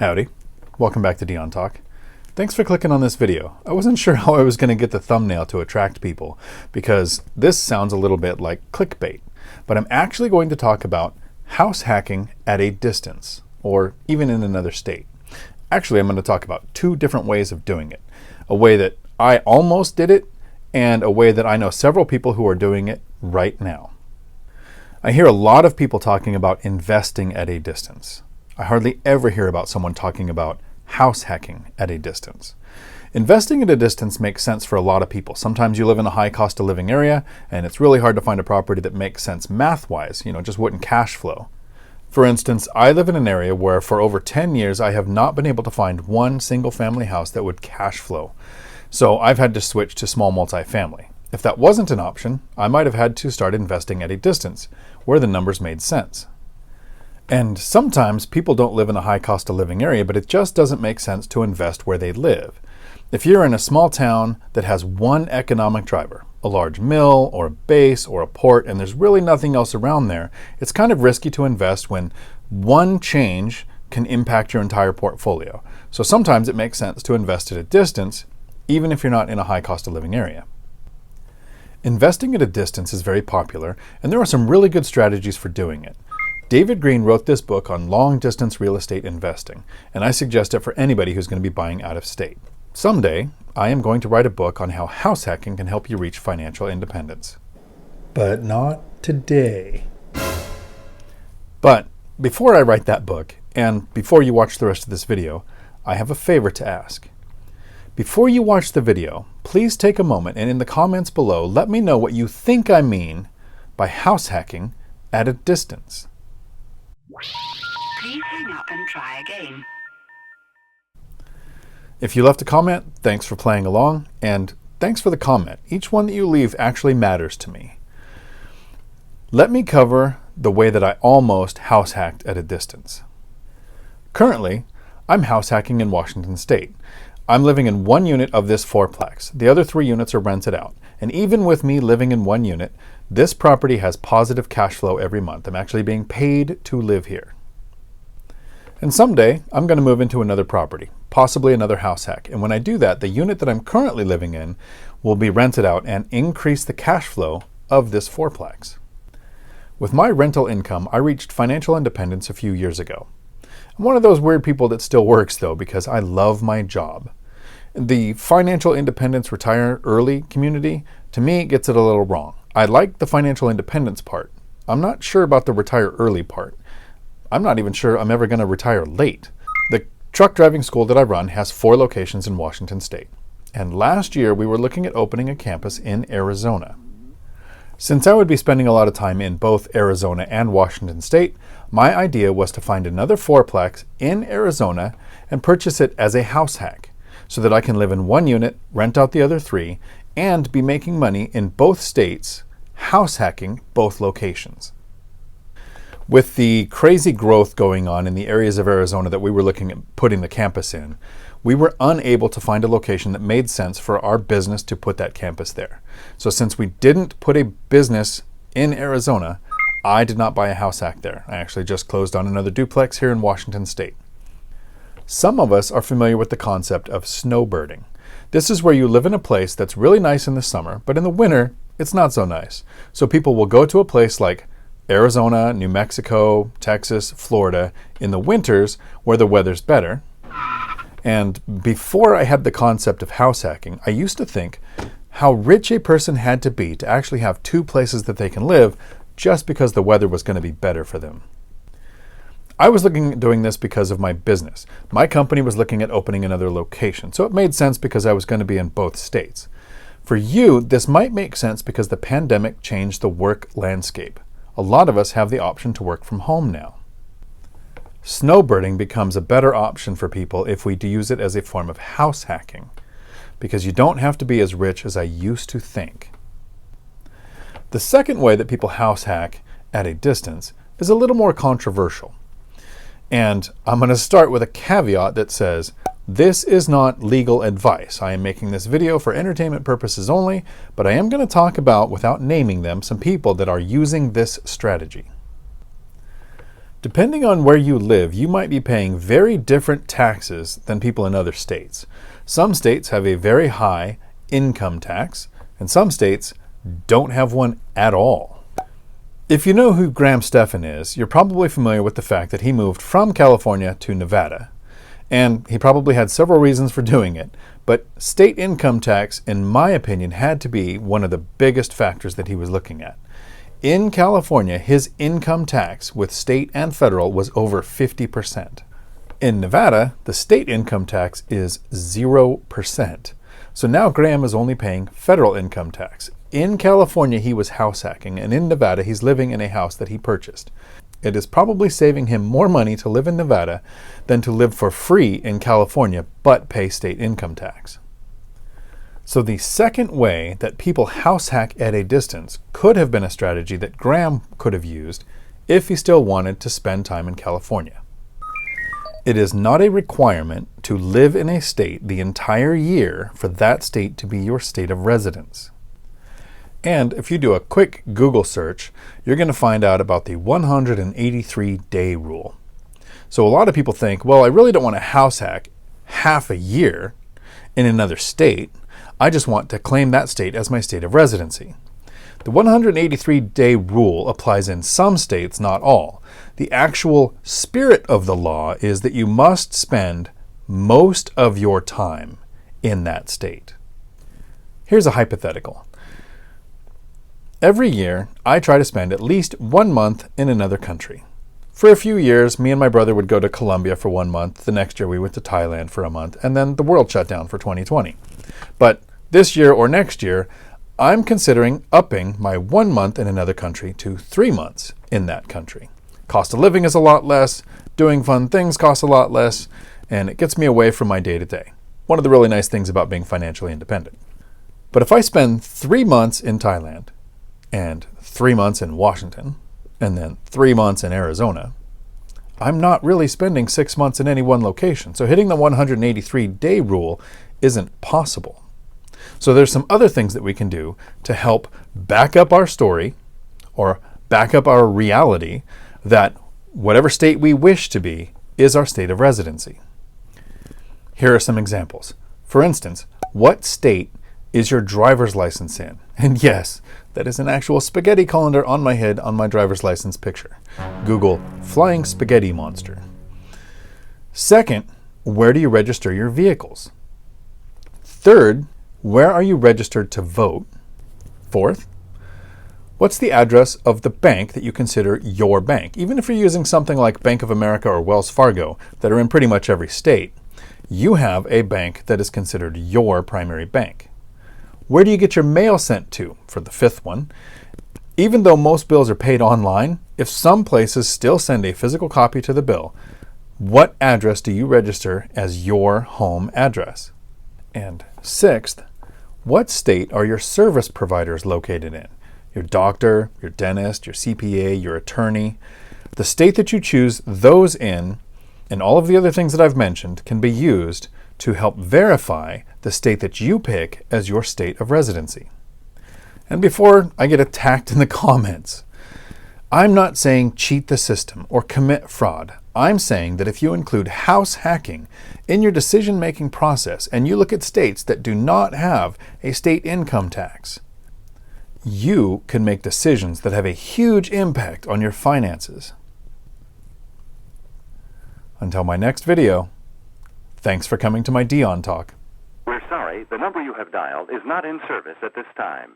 Howdy, welcome back to Dion Talk. Thanks for clicking on this video. I wasn't sure how I was going to get the thumbnail to attract people because this sounds a little bit like clickbait, but I'm actually going to talk about house hacking at a distance or even in another state. Actually, I'm going to talk about two different ways of doing it. A way that I almost did it and a way that I know several people who are doing it right now. I hear a lot of people talking about investing at a distance. I hardly ever hear about someone talking about house hacking at a distance. Investing at a distance makes sense for a lot of people. Sometimes you live in a high cost of living area and it's really hard to find a property that makes sense math-wise, just wouldn't cash flow. For instance, I live in an area where for over 10 years I have not been able to find one single family house that would cash flow. So I've had to switch to small multifamily. If that wasn't an option, I might have had to start investing at a distance where the numbers made sense. And sometimes people don't live in a high cost of living area, but it just doesn't make sense to invest where they live. If you're in a small town that has one economic driver, a large mill or a base or a port, and there's really nothing else around there, it's kind of risky to invest when one change can impact your entire portfolio. So sometimes it makes sense to invest at a distance, even if you're not in a high cost of living area. Investing at a distance is very popular, and there are some really good strategies for doing it. David Green wrote this book on long-distance real estate investing, and I suggest it for anybody who's going to be buying out of state. Someday, I am going to write a book on how house hacking can help you reach financial independence. But not today. But before I write that book, and before you watch the rest of this video, I have a favor to ask. Before you watch the video, please take a moment and in the comments below, let me know what you think I mean by house hacking at a distance. Please hang up and try again. If you left a comment, thanks for playing along, and thanks for the comment. Each one that you leave actually matters to me. Let me cover the way that I almost house hacked at a distance. Currently, I'm house hacking in Washington State. I'm living in one unit of this fourplex. The other 3 units are rented out. And even with me living in one unit, this property has positive cash flow every month. I'm actually being paid to live here. And someday, I'm going to move into another property, possibly another house hack. And when I do that, the unit that I'm currently living in will be rented out and increase the cash flow of this fourplex. With my rental income, I reached financial independence a few years ago. I'm one of those weird people that still works, though, because I love my job. The financial independence retire early community, to me, gets it a little wrong. I like the financial independence part. I'm not sure about the retire early part. I'm not even sure I'm ever going to retire late. The truck driving school that I run has 4 locations in Washington State. And last year, we were looking at opening a campus in Arizona. Since I would be spending a lot of time in both Arizona and Washington State, my idea was to find another fourplex in Arizona and purchase it as a house hack so that I can live in one unit, rent out the other 3, and be making money in both states, house hacking both locations. With the crazy growth going on in the areas of Arizona that we were looking at putting the campus in, we were unable to find a location that made sense for our business to put that campus there. So since we didn't put a business in Arizona, I did not buy a house hack there. I actually just closed on another duplex here in Washington State. Some of us are familiar with the concept of snowbirding. This is where you live in a place that's really nice in the summer, but in the winter, it's not so nice. So people will go to a place like Arizona, New Mexico, Texas, Florida in the winters where the weather's better. And before I had the concept of house hacking, I used to think how rich a person had to be to actually have 2 places that they can live just because the weather was going to be better for them. I was looking at doing this because of my business. My company was looking at opening another location, so it made sense because I was going to be in both states. For you, this might make sense because the pandemic changed the work landscape. A lot of us have the option to work from home now. Snowbirding becomes a better option for people if we do use it as a form of house hacking, because you don't have to be as rich as I used to think. The second way that people house hack at a distance is a little more controversial. And I'm going to start with a caveat that says, this is not legal advice. I am making this video for entertainment purposes only, but I am going to talk about, without naming them, some people that are using this strategy. Depending on where you live, you might be paying very different taxes than people in other states. Some states have a very high income tax, and some states don't have one at all. If you know who Stephan is, you're probably familiar with the fact that he moved from California to Nevada. And he probably had several reasons for doing it, but state income tax, in my opinion, had to be one of the biggest factors that he was looking at. In California, his income tax with state and federal was over 50%. In Nevada, the state income tax is 0%. So now Graham is only paying federal income tax. In California, he was house hacking, and in Nevada, he's living in a house that he purchased. It is probably saving him more money to live in Nevada than to live for free in California but pay state income tax. So the second way that people house hack at a distance could have been a strategy that Graham could have used if he still wanted to spend time in California. It is not a requirement to live in a state the entire year for that state to be your state of residence. And if you do a quick Google search, you're going to find out about the 183-day rule. So a lot of people think, well, I really don't want to house hack half a year in another state. I just want to claim that state as my state of residency. The 183-day rule applies in some states, not all. The actual spirit of the law is that you must spend most of your time in that state. Here's a hypothetical. Every year, I try to spend at least 1 month in another country. For a few years, me and my brother would go to Colombia for 1 month. The next year, we went to Thailand for a month, and then the world shut down for 2020. But this year or next year, I'm considering upping my 1 month in another country to 3 months in that country. Cost of living is a lot less, doing fun things costs a lot less, and it gets me away from my day-to-day. One of the really nice things about being financially independent. But if I spend 3 months in Thailand, and 3 months in Washington, and then 3 months in Arizona, I'm not really spending 6 months in any one location. So hitting the 183-day rule isn't possible. So there's some other things that we can do to help back up our story or back up our reality that whatever state we wish to be is our state of residency. Here are some examples. For instance, what state is your driver's license in? And yes, that is an actual spaghetti colander on my head on my driver's license picture. Google flying spaghetti monster. Second, where do you register your vehicles? Third, where are you registered to vote? Fourth, what's the address of the bank that you consider your bank? Even if you're using something like Bank of America or Wells Fargo that are in pretty much every state, you have a bank that is considered your primary bank. Where do you get your mail sent to? For the fifth one, even though most bills are paid online, if some places still send a physical copy to the bill, what address do you register as your home address? And sixth, what state are your service providers located in? Your doctor, your dentist, your CPA, your attorney. The state that you choose those in, and all of the other things that I've mentioned, can be used to help verify the state that you pick as your state of residency. And before I get attacked in the comments, I'm not saying cheat the system or commit fraud. I'm saying that if you include house hacking in your decision-making process and you look at states that do not have a state income tax, you can make decisions that have a huge impact on your finances. Until my next video, thanks for coming to my Dion talk. We're sorry, the number you have dialed is not in service at this time.